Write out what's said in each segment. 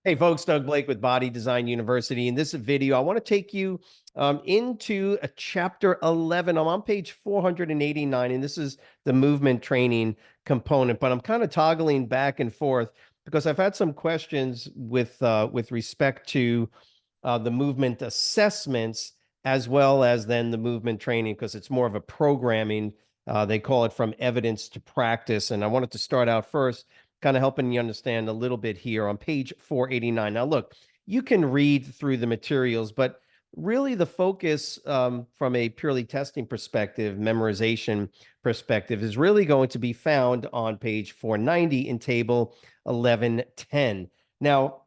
Hey folks, Doug Blake with Body Design University. In this video, I want to take you into a chapter 11. I'm on page 489, and this is the movement training component, but I'm kind of toggling back and forth because I've had some questions with respect to the movement assessments as well as then the movement training because it's more of a programming. They call it from evidence to practice. And I wanted to start out first kind of helping you understand a little bit here on page 489. Now, look, you can read through the materials, but really the focus from a purely testing perspective, memorization perspective, is really going to be found on page 490 in table 1110. Now,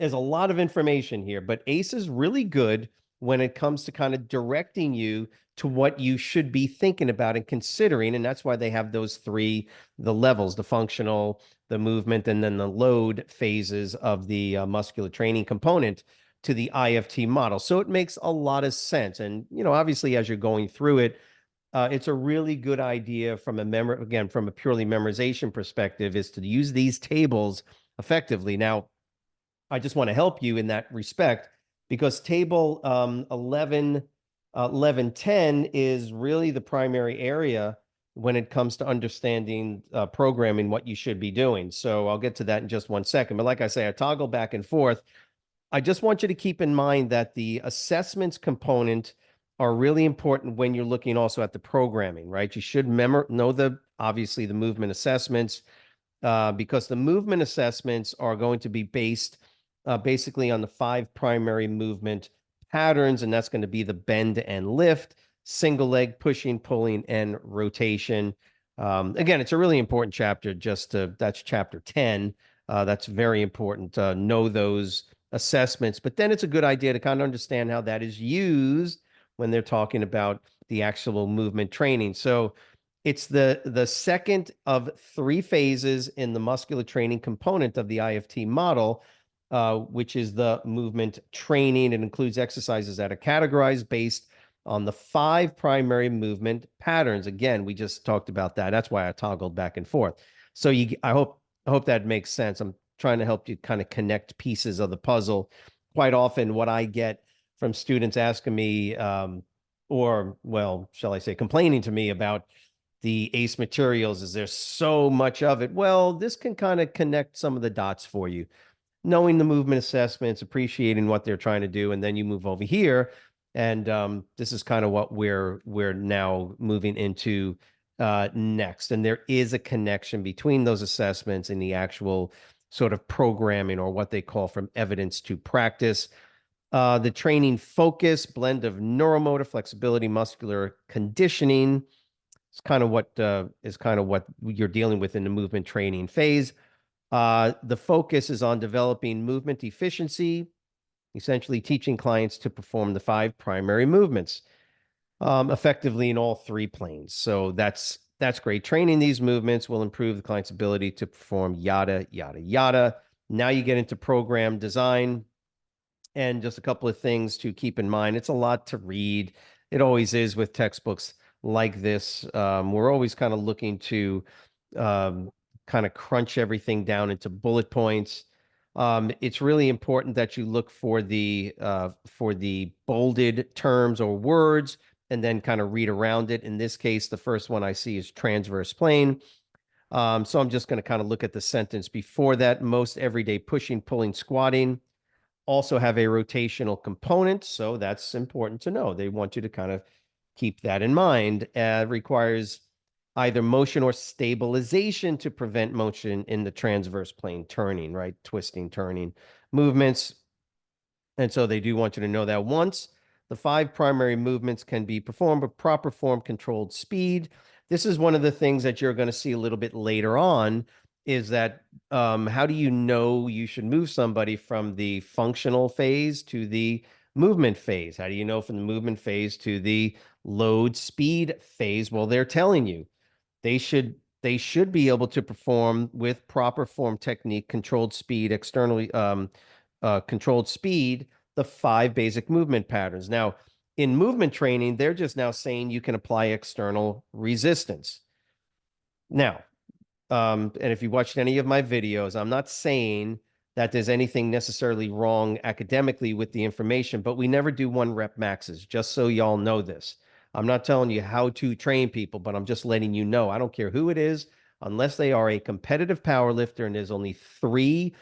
there's a lot of information here, but ACE is really good when it comes to kind of directing you to what you should be thinking about and considering. And that's why they have those three, the levels, the functional, the movement, and then the load phases of the muscular training component to the IFT model. So it makes a lot of sense. And, obviously, as you're going through it, it's a really good idea from from a purely memorization perspective is to use these tables effectively. Now, I just want to help you in that respect because table 1110 is really the primary area when it comes to understanding programming, what you should be doing. So I'll get to that in just one second. But like I say, I toggle back and forth. I just want you to keep in mind that the assessments component are really important when you're looking also at the programming, right? You should know obviously the movement assessments because the movement assessments are going to be based basically on the 5 primary movement patterns, and that's going to be the bend and lift, single leg pushing, pulling, and rotation. Again, it's a really important chapter. That's chapter 10. That's very important. Know those assessments, but then it's a good idea to kind of understand how that is used when they're talking about the actual movement training. So it's the second of 3 phases in the muscular training component of the IFT model, which is the movement training. It includes exercises that are categorized based on the 5 primary movement patterns. Again, we just talked about that. That's why I toggled back and forth. So I hope that makes sense. I'm trying to help you kind of connect pieces of the puzzle. Quite often, what I get from students asking me, or well, shall I say, complaining to me about the ACE materials is there's so much of it. Well, this can kind of connect some of the dots for you. Knowing the movement assessments, appreciating what they're trying to do, and then you move over here, and this is kind of what we're now moving into next. And there is a connection between those assessments and the actual sort of programming, or what they call from evidence to practice. The training focus, blend of neuromotor flexibility, muscular conditioning, it's kind of what you're dealing with in the movement training phase. The focus is on developing movement efficiency, essentially teaching clients to perform the 5 primary movements effectively in all 3 planes. So that's great. Training these movements will improve the client's ability to perform yada, yada, yada. Now you get into program design, and just a couple of things to keep in mind. It's a lot to read. It always is with textbooks like this. We're always kind of looking to kind of crunch everything down into bullet points. It's really important that you look for the bolded terms or words and then kind of read around it. In this case, the first one I see is transverse plane. So I'm just going to kind of look at the sentence before that. Most everyday pushing, pulling, squatting also have a rotational component. So that's important to know. They want you to kind of keep that in mind. Requires either motion or stabilization to prevent motion in the transverse plane turning, right? Twisting, turning movements. And so they do want you to know that once the 5 primary movements can be performed with proper form, controlled speed. This is one of the things that you're going to see a little bit later on is that how do you know you should move somebody from the functional phase to the movement phase? How do you know from the movement phase to the load speed phase? Well, they're telling you they should be able to perform with proper form, technique, controlled speed, externally controlled speed, the 5 basic movement patterns. Now, in movement training, they're just now saying you can apply external resistance. Now, and if you watched any of my videos, I'm not saying that there's anything necessarily wrong academically with the information, but we never do one rep maxes, just so y'all know this. I'm not telling you how to train people, but I'm just letting you know. I don't care who it is, unless they are a competitive power lifter and there's only three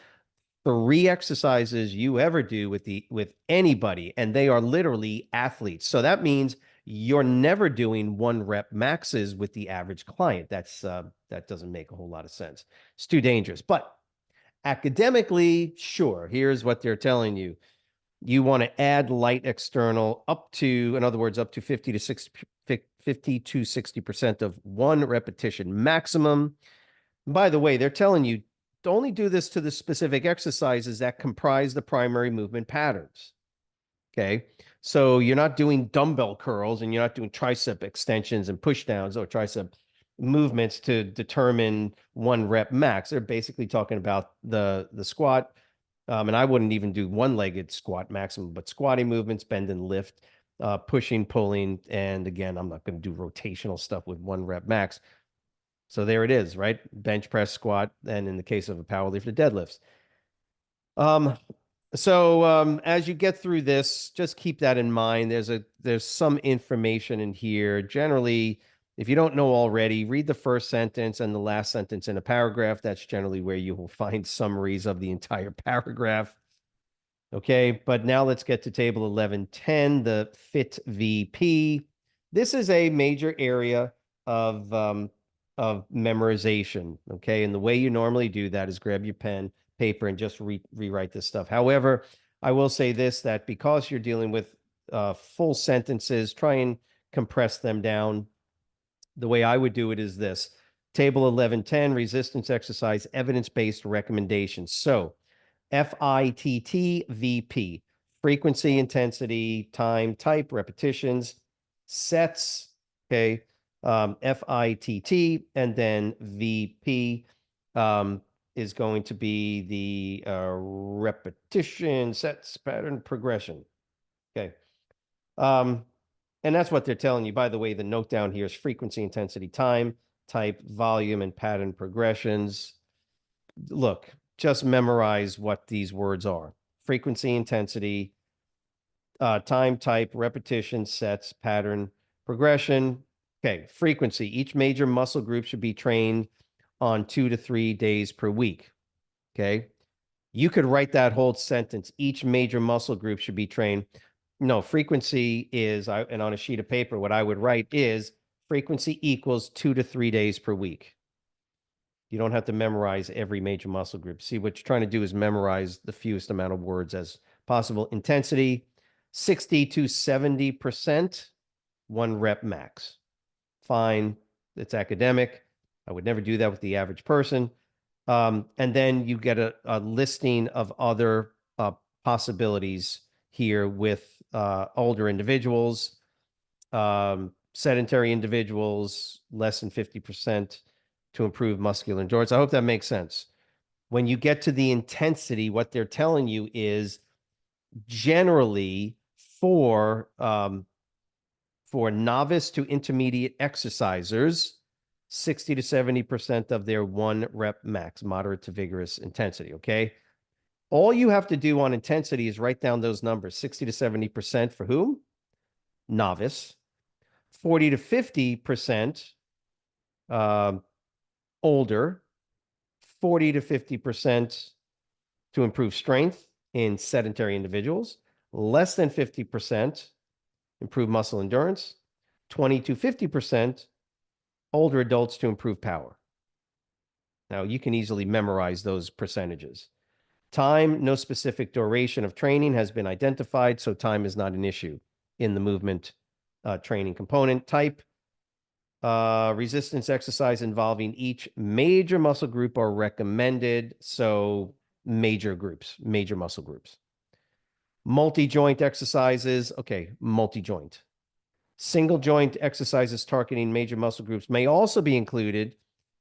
exercises you ever do with anybody, and they are literally athletes. So that means you're never doing one rep maxes with the average client. That doesn't make a whole lot of sense. It's too dangerous. But academically, sure, here's what they're telling you. You want to add light external up to, in other words, up to 50 to 60% of one repetition maximum. By the way, they're telling you to only do this to the specific exercises that comprise the primary movement patterns. Okay. So you're not doing dumbbell curls and you're not doing tricep extensions and push downs or tricep movements to determine one rep max. They're basically talking about the squat. And I wouldn't even do one-legged squat maximum, but squatting movements, bend and lift, pushing, pulling. And again, I'm not going to do rotational stuff with one rep max. So there it is, right? Bench press, squat, and in the case of a power lifter, deadlifts. So as you get through this, just keep that in mind. There's some information in here. Generally, if you don't know already, read the first sentence and the last sentence in a paragraph. That's generally where you will find summaries of the entire paragraph. Okay, but now let's get to table 1110, the FIT VP. This is a major area of memorization. Okay, and the way you normally do that is grab your pen, paper, and just rewrite this stuff. However, I will say this, that because you're dealing with full sentences, try and compress them down. The way I would do it is this: table 1110, resistance exercise, evidence-based recommendations. So FITT VP, frequency, intensity, time, type, repetitions, sets, okay, FITT, and then VP is going to be the repetition, sets, pattern, progression. Okay. And that's what they're telling you. By the way, the note down here is frequency, intensity, time, type, volume, and pattern progressions. Look, just memorize what these words are: frequency, intensity, time, type, repetition, sets, pattern, progression. Okay, frequency. Each major muscle group should be trained on 2 to 3 days per week. Okay. You could write that whole sentence. Each major muscle group should be trained. No, frequency is, and on a sheet of paper, what I would write is frequency equals 2 to 3 days per week. You don't have to memorize every major muscle group. See, what you're trying to do is memorize the fewest amount of words as possible. Intensity, 60 to 70%, one rep max. Fine. It's academic. I would never do that with the average person. And then you get a listing of other possibilities here with older individuals, sedentary individuals, less than 50% to improve muscular endurance. I hope that makes sense. When you get to the intensity, what they're telling you is generally for novice to intermediate exercisers, 60 to 70% of their one rep max, moderate to vigorous intensity. Okay. All you have to do on intensity is write down those numbers: 60 to 70% for whom? Novice. 40 to 50% older. 40 to 50% to improve strength in sedentary individuals. Less than 50% improve muscle endurance. 20 to 50% older adults to improve power. Now, you can easily memorize those percentages. Time, no specific duration of training has been identified, so time is not an issue in the movement training component. Type, resistance exercise involving each major muscle group are recommended, so major groups, major muscle groups. Multi-joint exercises, okay, multi-joint. Single joint exercises targeting major muscle groups may also be included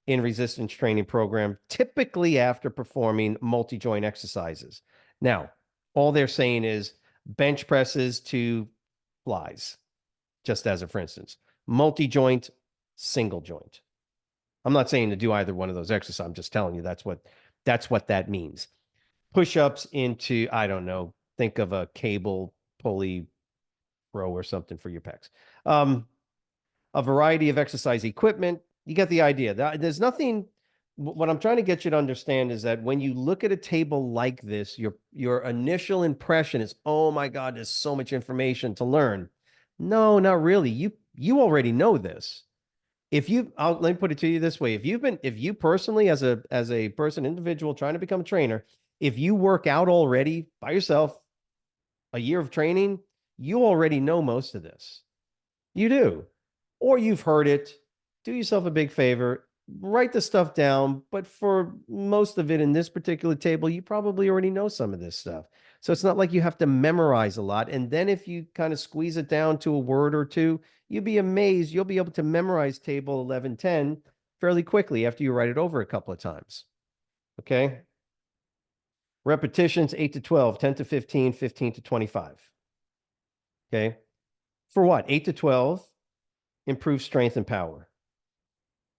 in resistance training program, typically after performing multi-joint exercises. Now, all they're saying is bench presses to flies, just as a for instance, multi-joint, single joint. I'm not saying to do either one of those exercises. I'm just telling you that's what that means. push-ups into, I don't know, think of a cable pulley row or something for your pecs. A variety of exercise equipment. You get the idea. There's nothing. What I'm trying to get you to understand is that when you look at a table like this, your initial impression is, oh my God, there's so much information to learn. No, not really. You already know this. Let me put it to you this way. If you personally, as a person, individual trying to become a trainer, if you work out already by yourself, a year of training, you already know most of this. You do. Or you've heard it. Do yourself a big favor, write the stuff down. But for most of it in this particular table, you probably already know some of this stuff. So it's not like you have to memorize a lot. And then if you kind of squeeze it down to a word or two, you'll be amazed. You'll be able to memorize table 1110 fairly quickly after you write it over a couple of times. Okay. Repetitions 8 to 12, 10 to 15, 15 to 25. Okay. For what? 8 to 12, improve strength and power.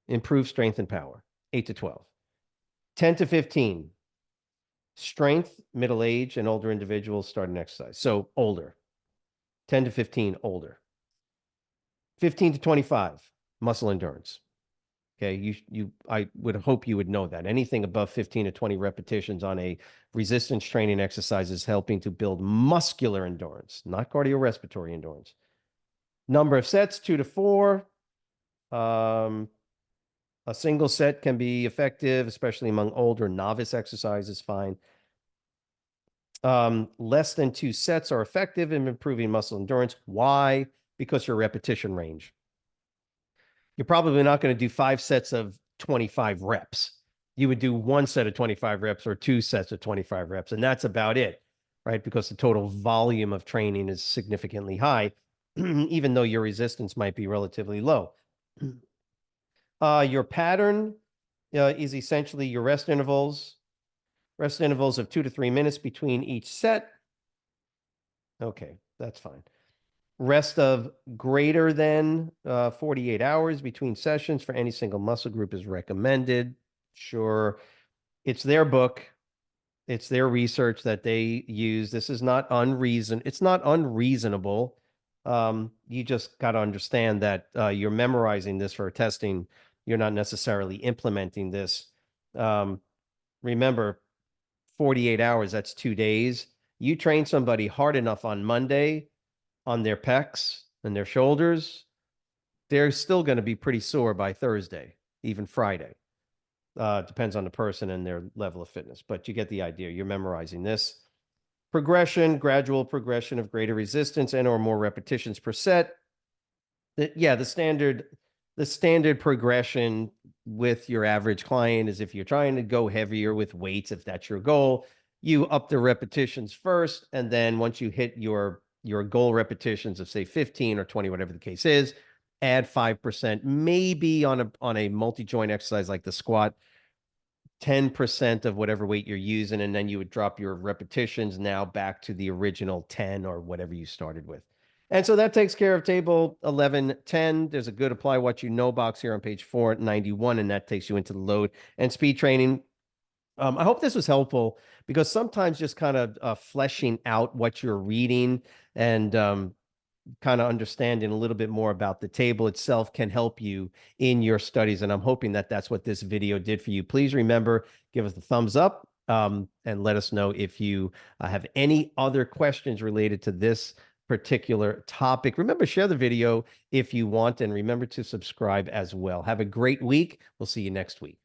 Improve strength and power. 8 to 12. 10 to 15, strength, middle age, and older individuals start an exercise. So older. 10 to 15, older. 15 to 25, muscle endurance. Okay, I would hope you would know that. Anything above 15 to 20 repetitions on a resistance training exercise is helping to build muscular endurance, not cardiorespiratory endurance. Number of sets, 2 to 4. A single set can be effective, especially among older novice exercises, fine. Less than 2 sets are effective in improving muscle endurance. Why? Because your repetition range. You're probably not going to do 5 sets of 25 reps. You would do 1 set of 25 reps or 2 sets of 25 reps, and that's about it, right? Because the total volume of training is significantly high, even though your resistance might be relatively low. Your pattern is essentially your rest intervals of 2 to 3 minutes between each set. Okay, that's fine. Rest of greater than 48 hours between sessions for any single muscle group is recommended. Sure, it's their book. It's their research that they use. This is not it's not unreasonable. You just got to understand that you're memorizing this for testing. You're not necessarily implementing this. Remember, 48 hours, that's 2 days. You train somebody hard enough on Monday on their pecs and their shoulders, they're still going to be pretty sore by Thursday, even Friday. Depends on the person and their level of fitness, but you get the idea. You're memorizing this. Progression, gradual progression of greater resistance and or more repetitions per set. The standard progression with your average client is if you're trying to go heavier with weights, if that's your goal, you up the repetitions first, and then once you hit your goal repetitions of say 15 or 20, whatever the case is, add 5%, maybe on a multi-joint exercise like the squat, 10% of whatever weight you're using, and then you would drop your repetitions now back to the original 10 or whatever you started with. And so that takes care of table 1110. There's a good apply what you know box here on page 491, and that takes you into the load and speed training. I hope this was helpful because sometimes just kind of fleshing out what you're reading and kind of understanding a little bit more about the table itself can help you in your studies. And I'm hoping that that's what this video did for you. Please remember, give us a thumbs up and let us know if you have any other questions related to this particular topic. Remember, share the video if you want, and remember to subscribe as well. Have a great week. We'll see you next week.